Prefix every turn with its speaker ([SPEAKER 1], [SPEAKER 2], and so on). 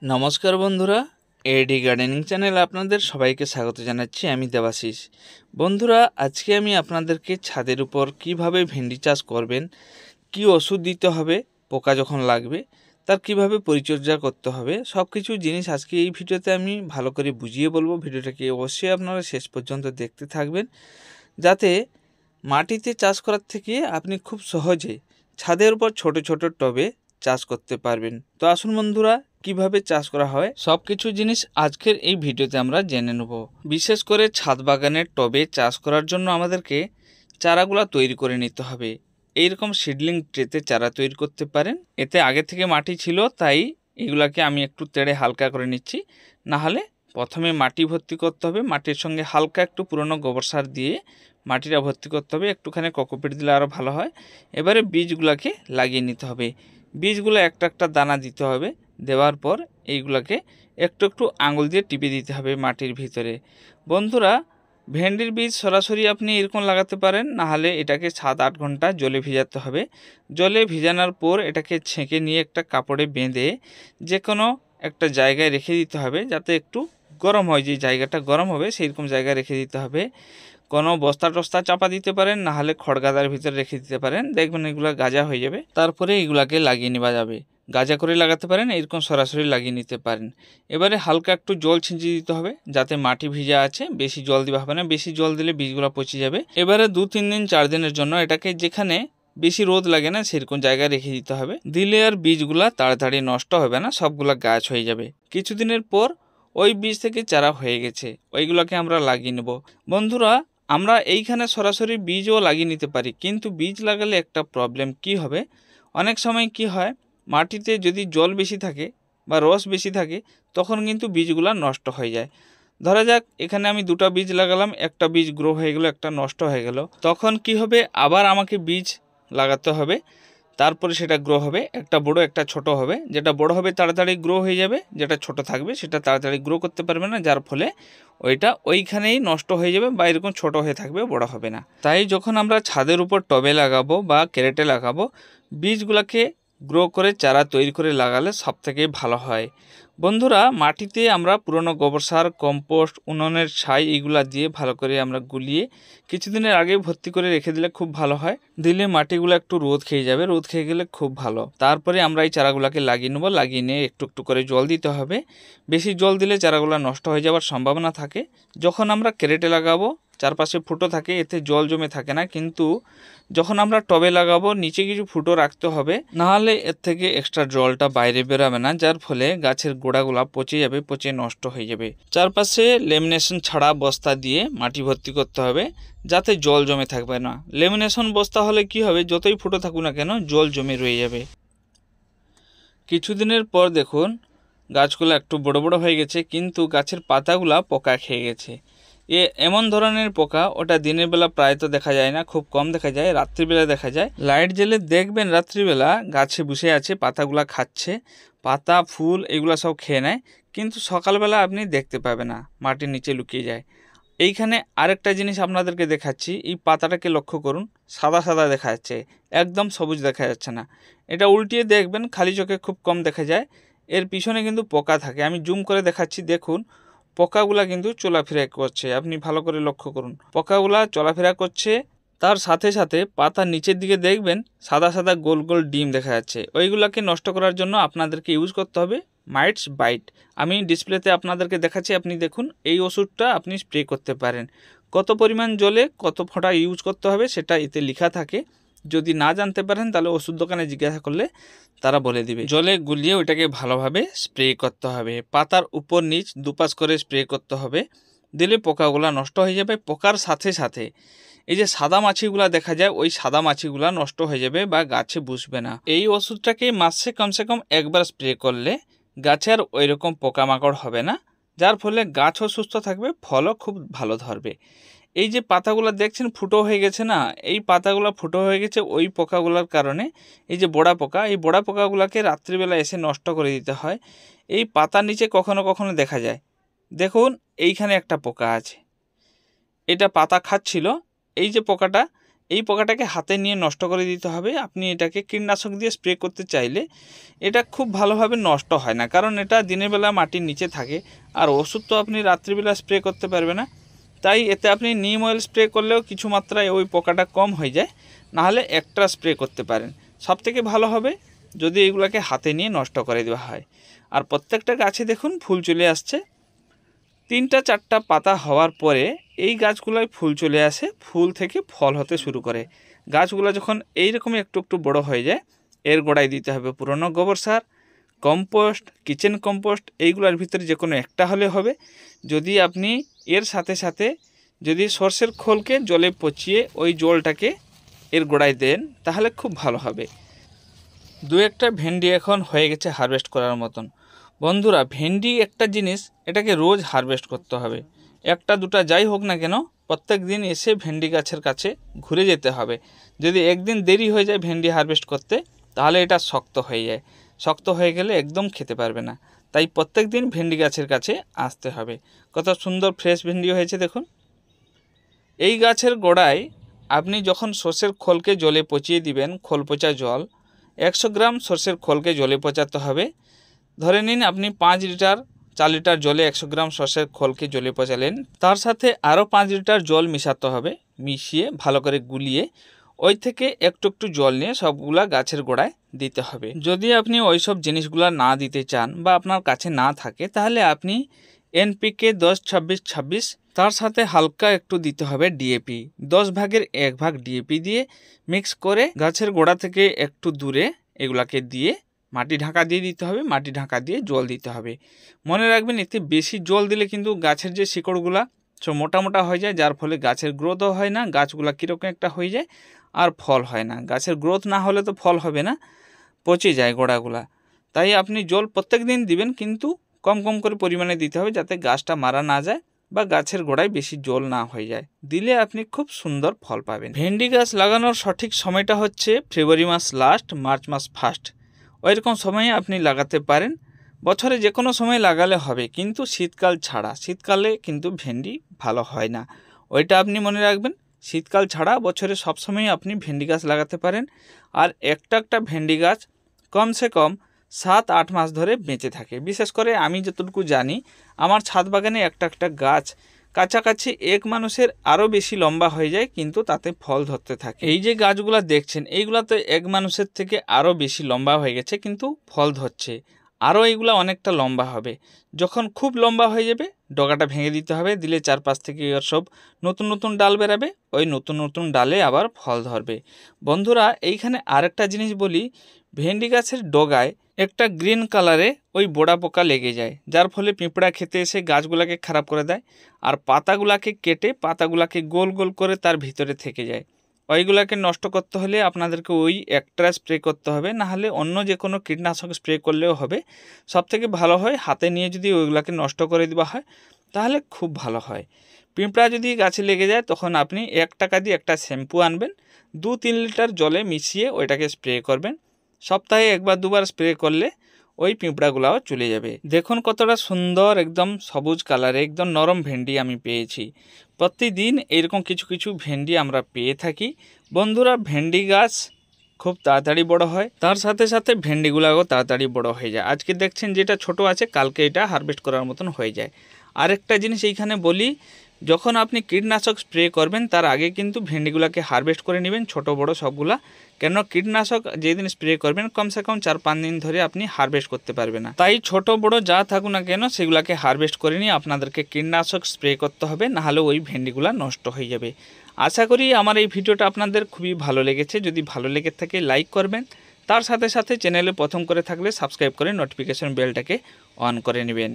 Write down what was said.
[SPEAKER 1] নমস্কার বন্ধুরা, এডি গার্ডেনিং চ্যানেলে আপনাদের সবাইকে স্বাগত জানাচ্ছি। আমি দেবাশিস। বন্ধুরা, আজকে আমি আপনাদেরকে ছাদের উপর কিভাবে ভেন্ডি চাষ করবেন, কি ওষুধ দিতে হবে পোকা যখন লাগবে, তার কিভাবে পরিচর্যা করতে হবে, সব কিছু জিনিস আজকে এই ভিডিওতে আমি ভালো করে বুঝিয়ে বলবো। ভিডিওটাকে অবশ্যই আপনারা শেষ পর্যন্ত দেখতে থাকবেন, যাতে মাটিতে চাষ করার থেকে আপনি খুব সহজে ছাদের উপর ছোট ছোট টবে চাষ করতে পারবেন। তো আসুন বন্ধুরা, কিভাবে চাষ করা হয় সব কিছু জিনিস আজকের এই ভিডিওতে আমরা জেনে নেব। বিশেষ করে ছাদ বাগানের টবে চাষ করার জন্য আমাদেরকে চারাগুলা তৈরি করে নিতে হবে। এইরকম সিডলিং ট্রেতে চারা তৈরি করতে পারেন। এতে আগে থেকে মাটি ছিল, তাই এগুলাকে আমি একটু তেড়ে হালকা করে নিচ্ছি। না হলে প্রথমে মাটি ভর্তি করতে হবে, মাটির সঙ্গে হালকা একটু পুরনো গোবর সার দিয়ে মাটিটা ভর্তি করতে হবে। একটুখানি কোকোপিট দিলে আরও ভালো হয়। এবারে বীজগুলোকে লাগিয়ে নিতে হবে। বীজগুলো একটা একটা দানা দিতে হবে। দেওয়ার পর এইগুলোকে একটু একটু আঙুল দিয়ে টিপে দিতে হবে মাটির ভিতরে। বন্ধুরা, ভেন্ডির বীজ সরাসরি আপনি এরকম লাগাতে পারেন, না হলে এটাকে 7-8 ঘন্টা জলে ভিজাতে হবে। জলে ভিজানোর পর এটাকে ছেঁকে নিয়ে একটা কাপড়ে বেঁধে যে কোনো একটা জায়গায় রেখে দিতে হবে, যাতে একটু গরম হয়। যে জায়গাটা গরম হবে সেই রকম জায়গায় রেখে দিতে হবে। কোনো বস্তা টস্তা চাপা দিতে পারেন, না হলে খড়গাদার ভিতরে রেখে দিতে পারেন। দেখবেন এগুলো গাজা হয়ে যাবে, তারপরে এগুলাকে লাগিয়ে নেওয়া যাবে। গাজা করে লাগাতে পারেন, এরকম সরাসরি লাগিয়ে নিতে পারেন। এবারে হালকা একটু জল ছিঁচিয়ে দিতে হবে, যাতে মাটি ভিজা আছে। বেশি জল দেওয়া হবে না, বেশি জল দিলে বীজগুলো পচে যাবে। এবারে 2-3 দিন 4 দিনের জন্য এটাকে যেখানে বেশি রোদ লাগে না সেরকম জায়গায় রেখে দিতে হবে। দিলে আর বীজগুলা তাড়াতাড়ি নষ্ট হবে না, সবগুলা গাছ হয়ে যাবে। কিছুদিনের পর ওই বীজ থেকে চারা হয়ে গেছে, ওইগুলোকে আমরা লাগিয়ে নেব। বন্ধুরা, আমরা এইখানে সরাসরি বীজও লাগিয়ে নিতে পারি, কিন্তু বীজ লাগালে একটা প্রবলেম কি হবে, অনেক সময় কি হয়, মাটিতে যদি জল বেশি থাকে বা রস বেশি থাকে, তখন কিন্তু বীজগুলো নষ্ট হয়ে যায়। ধরা যাক এখানে আমি 2টা বীজ লাগালাম, একটা বীজ গ্রো হয়ে গেল, একটা নষ্ট হয়ে গেল। তখন কি হবে, আবার আমাকে বীজ লাগাতে হবে। তারপরে সেটা গ্রো হবে, একটা বড় একটা ছোট হবে। যেটা বড় হবে তাড়াতাড়ি গ্রো হয়ে যাবে, যেটা ছোট থাকবে সেটা তাড়াতাড়ি গ্রো করতে পারবে না, যার ফলে ওইটা ওইখানেই নষ্ট হয়ে যাবে বা এরকম ছোট হয়ে থাকবে, বড় হবে না। তাই যখন আমরা ছাদের উপর টবে লাগাবো বা ক্যারেটে লাগাবো, বীজগুলোকে গ্রো করে চারা তৈরি করে লাগালে সবথেকে ভালো হয়। বন্ধুরা, মাটিতে আমরা পুরনো গোবর সার, কম্পোস্ট, উনুনের ছাই এগুলা দিয়ে ভালো করে আমরা গুলিয়ে কিছুদিনের আগে ভর্তি করে রেখে দিলে খুব ভালো হয়। দিলে মাটিগুলো একটু রোদ খেয়ে যাবে, রোদ খেয়ে গেলে খুব ভালো। তারপরে আমরা এই চারাগুলোকে লাগিয়ে নেবো। লাগিয়ে নিয়ে একটু একটু করে জল দিতে হবে। বেশি জল দিলে চারাগুলো নষ্ট হয়ে যাওয়ার সম্ভাবনা থাকে। যখন আমরা ক্যারেটে লাগাবো, চারপাশে ফুটো থাকে, এতে জল জমে থাকে না। কিন্তু যখন আমরা টবে লাগাবো, নিচে কিছু ফুটো রাখতে হবে, নাহলে এর থেকে এক্সট্রা জলটা বাইরে বেরোবে না, যার ফলে গাছের গোড়াগুলা পচে যাবে, পচে নষ্ট হয়ে যাবে। চারপাশে লেমিনেশন ছাড়া বস্তা দিয়ে মাটি ভর্তি করতে হবে, যাতে জল জমে থাকবে না। লেমিনেশন বস্তা হলে কি হবে, যতই ফুটো থাকুক না কেন জল জমে রয়ে যাবে। কিছুদিনের পর দেখুন গাছগুলো একটু বড় বড় হয়ে গেছে, কিন্তু গাছের পাতাগুলা পোকা খেয়ে গেছে। এমন ধরনের পোকা, ওটা দিনের বেলা প্রায় তো দেখা যায় না, খুব কম দেখা যায়, রাত্রিবেলা দেখা যায়। লাইট জ্বেলে দেখবেন রাত্রিবেলা গাছে বসে আছে, পাতাগুলা খাচ্ছে, পাতা ফুল এগুলা সব খেয়ে নেয়, কিন্তু সকালবেলা আপনি দেখতে পাবেন না, মাটির নিচে লুকিয়ে যায়। এইখানে আরেকটা জিনিস আপনাদেরকে দেখাচ্ছি, এই পাতাটাকে লক্ষ্য করুন, সাদা সাদা দেখা যাচ্ছে, একদম সবুজ দেখা যাচ্ছে না। এটা উল্টিয়ে দেখবেন, খালি চোখে খুব কম দেখা যায়। এর পিছনে কিন্তু পোকা থাকে। আমি জুম করে দেখাচ্ছি, দেখুন পোকাগুলা কিন্তু চলাফেরা করছে। আপনি ভালো করে লক্ষ্য করুন, পোকাগুলা চলাফেরা করছে। তার সাথে সাথে পাতার নিচের দিকে দেখবেন সাদা সাদা গোল গোল ডিম দেখা যাচ্ছে। ওইগুলাকে নষ্ট করার জন্য আপনাদেরকে ইউজ করতে হবে মাইটস বাইট। আমি ডিসপ্লেতে আপনাদেরকে দেখাচ্ছি, আপনি দেখুন। এই ওষুধটা আপনি স্প্রে করতে পারেন। কত পরিমাণ জলে কত ফোঁটা ইউজ করতে হবে সেটা এতে লেখা থাকে। যদি না জানতে পারেন তাহলে ওষুধ দোকানে জিজ্ঞাসা করলে তারা বলে দিবে। জলে গুলিয়ে ওইটাকে ভালোভাবে স্প্রে করতে হবে। পাতার উপর নিচ দুপাশ করে স্প্রে করতে হবে। দিলে পোকাগুলা নষ্ট হয়ে যাবে। পোকার সাথে সাথে এই যে সাদা মাছিগুলা দেখা যায়, ওই সাদা মাছিগুলা নষ্ট হয়ে যাবে বা গাছে বসবে না। এই ওষুধটাকে মাসে কমসে কম একবার স্প্রে করলে গাছের ওই রকম পোকামাকড় হবে না, যার ফলে গাছও সুস্থ থাকবে, ফলও খুব ভালো ধরবে। এই যে পাতাগুলো দেখছেন ফুটো হয়ে গেছে না, এই পাতাগুলো ফুটো হয়ে গেছে ওই পোকাগুলোর কারণে। এই যে বোড়া পোকা, এই বোড়া পোকাগুলোকে রাত্রিবেলা এসে নষ্ট করে দিতে হয়। এই পাতার নিচে কখনো কখনো দেখা যায়, দেখুন এইখানে একটা পোকা আছে, এটা পাতা খাচ্ছিল। এই যে পোকাটা, এই পোকাটাকে হাতে নিয়ে নষ্ট করে দিতে হবে। আপনি এটাকে কীটনাশক দিয়ে স্প্রে করতে চাইলে এটা খুব ভালোভাবে নষ্ট হয় না, কারণ এটা দিনের বেলা মাটির নিচে থাকে, আর ওষুধ তো আপনি রাত্রিবেলা স্প্রে করতে পারবে না। তাই এতে আপনি নিম অয়েল স্প্রে করলেও কিছু মাত্রায় ওই পোকাটা কম হয়ে যায়, নাহলে একটা স্প্রে করতে পারেন। সবথেকে ভালো হবে যদি এগুলোকে হাতে নিয়ে নষ্ট করে দেওয়া হয়। আর প্রত্যেকটা গাছে দেখুন ফুল চলে আসছে। 3-4টা পাতা হওয়ার পরে এই গাছগুলোয় ফুল চলে আসে, ফুল থেকে ফল হতে শুরু করে। গাছগুলো যখন এইরকম একটু একটু বড় হয়ে যায়, এর গোড়ায় দিতে হবে পুরনো গোবর সার, কম্পোস্ট, কিচেন কম্পোস্ট, এইগুলোর ভিতরে যে কোনো একটা হলে হবে। যদি আপনি এর সাথে সাথে যদি সর্ষের খোলকে জলে পচিয়ে ওই জলটাকে এর গোড়ায় দেন তাহলে খুব ভালো হবে। 2-একটা ভেন্ডি এখন হয়ে গেছে হারভেস্ট করার মতন। বন্ধুরা, ভেন্ডি একটা জিনিস, এটাকে রোজ হারভেস্ট করতে হবে। 1-2টা যাই হোক না কেন, প্রত্যেক দিন এসে ভেন্ডি গাছের কাছে ঘুরে যেতে হবে। যদি একদিন দেরি হয়ে যায় ভেন্ডি হারভেস্ট করতে, তাহলে এটা শক্ত হয়ে যায়। শক্ত হয়ে গেলে একদম খেতে পারবে না। তাই প্রত্যেক দিন ভেন্ডি গাছের কাছে আসতে হবে। কত সুন্দর ফ্রেশ ভেন্ডি হয়েছে দেখুন। এই গাছের গোড়ায় আপনি যখন সর্ষের খোলকে জলে পচিয়ে দিবেন, খোল পচা জল, 100 গ্রাম সর্ষের খোলকে জলে পচাতে হবে। ধরে নিন আপনি 4 লিটার জলে 100 গ্রাম সর্ষের খোলকে জলে পচালেন, তার সাথে আরও 5 লিটার জল মিশাতে হবে। মিশিয়ে ভালো করে গুলিয়ে ওই থেকে একটু একটু জল নিয়ে সবগুলা গাছের গোড়ায় দিতে হবে। যদি আপনি ওই সব জিনিসগুলা না দিতে চান বা আপনার কাছে না থাকে, তাহলে আপনি NPK 10-26-26, তার সাথে হালকা একটু দিতে হবে DAP, 10 ভাগের 1 ভাগ DAP দিয়ে মিক্স করে গাছের গোড়া থেকে একটু দূরে এগুলাকে দিয়ে মাটি ঢাকা দিয়ে দিতে হবে। মাটি ঢাকা দিয়ে জল দিতে হবে। মনে রাখবেন, এতে বেশি জল দিলে কিন্তু গাছের যে শিকড়গুলা সব মোটা মোটা হয়ে যায়, যার ফলে গাছের গ্রোথও হয় না, গাছগুলা কীরকম একটা হয়ে যায় আর ফল হয় না। গাছের গ্রোথ না হলে তো ফল হবে না, পচে যায় গোড়াগুলা। তাই আপনি জল প্রত্যেক দিন দিবেন, কিন্তু কম কম করে পরিমাণে দিতে হবে, যাতে গাছটা মারা না যায় বা গাছের গোড়ায় বেশি জল না হয়ে যায়। দিলে আপনি খুব সুন্দর ফল পাবেন। ভেন্ডি গাছ লাগানোর সঠিক সময়টা হচ্ছে ফেব্রুয়ারি মাস লাস্ট, মার্চ মাস ফার্স্ট। ওইরকম সময়ে আপনি লাগাতে পারেন। বছরে যে কোনো সময় লাগালে হবে, কিন্তু শীতকাল ছাড়া। শীতকালে কিন্তু ভেন্ডি ভালো হয় না, ওইটা আপনি মনে রাখবেন। শীতকাল ছাড়া বছরে সব সময় আপনি ভেন্ডি গাছ লাগাতে পারেন। আর একটা একটা ভেন্ডি গাছ কমসে কম 7-8 মাস ধরে বেঁচে থাকে। বিশেষ করে আমি যতটুকু জানি, আমার ছাদ বাগানে একটা একটা গাছ কাছাকাছি এক মানুষের আরও বেশি লম্বা হয়ে যায়, কিন্তু তাতে ফল ধরতে থাকে। এই যে গাছগুলো দেখছেন, এইগুলা তো এক মানুষের থেকে আরও বেশি লম্বা হয়ে গেছে, কিন্তু ফল ধরছে। আরও এইগুলা অনেকটা লম্বা হবে। যখন খুব লম্বা হয়ে যাবে, ডগাটা ভেঙে দিতে হবে। দিলে চারপাশ থেকে সব নতুন নতুন ডাল বেরাবে, ওই নতুন নতুন ডালে আবার ফল ধরবে। বন্ধুরা, এইখানে আরেকটা জিনিস বলি, ভেন্ডি গাছের ডগায় একটা গ্রিন কালারে ওই বোড়া পোকা লেগে যায়, যার ফলে পিঁপড়া খেতে এসে গাছগুলাকে খারাপ করে দেয়। আর পাতাগুলাকে কেটে পাতাগুলাকে গোল গোল করে তার ভিতরে থেকে যায়। ওইগুলাকে নষ্ট করতে হলে আপনাদেরকে ওই একটা স্প্রে করতে হবে, না হলে অন্য যে কোনো কীটনাশক স্প্রে করলেও হবে। সবথেকে ভালো হয় হাতে নিয়ে যদি ওইগুলাকে নষ্ট করে দেওয়া হয়, তাহলে খুব ভালো হয়। পিঁপড়া যদি গাছে লেগে যায়, তখন আপনি 1 টাকা দিয়ে একটা শ্যাম্পু আনবেন, 2-3 লিটার জলে মিশিয়ে ওইটাকে স্প্রে করবেন। সপ্তাহে 1-2 বার স্প্রে করলে ওই পিঁপড়াগুলাও চলে যাবে। দেখুন কতটা সুন্দর একদম সবুজ কালারে একদম নরম ভেন্ডি আমি পেয়েছি। প্রতিদিন এরকম কিছু কিছু ভেন্ডি আমরা পেয়ে থাকি। বন্ধুরা, ভেন্ডি গাছ খুব তাড়াতাড়ি বড় হয়, তার সাথে সাথে ভেন্ডিগুলাও তাড়াতাড়ি বড় হয়ে যায়। আজকে দেখছেন যেটা ছোট আছে, কালকে এটা হারভেস্ট করার মতন হয়ে যায়। আরেকটা জিনিস এইখানে বলি, যখন আপনি কীটনাশক স্প্রে করবেন তার আগে কিন্তু ভেন্ডিগুলাকে হারভেস্ট করে নেবেন, ছোট বড় সবগুলা। কেন কীটনাশক যেদিন স্প্রে করবেন কমসে কম 4-5 দিন ধরে আপনি হারভেস্ট করতে পারবেন না। তাই ছোট বড় যা থাকুক না কেন সেগুলাকে হারভেস্ট করে নিয়ে আপনাদেরকে কীটনাশক স্প্রে করতে হবে, নাহলে ওই ভেন্ডিগুলা নষ্ট হয়ে যাবে। আশা করি আমার এই ভিডিওটা আপনাদের খুবই ভালো লেগেছে। যদি ভালো লেগে থাকে লাইক করবেন, তার সাথে সাথে চ্যানেলে প্রথম করে থাকলে সাবস্ক্রাইব করে নোটিফিকেশন বেলটাকে অন করে নেবেন।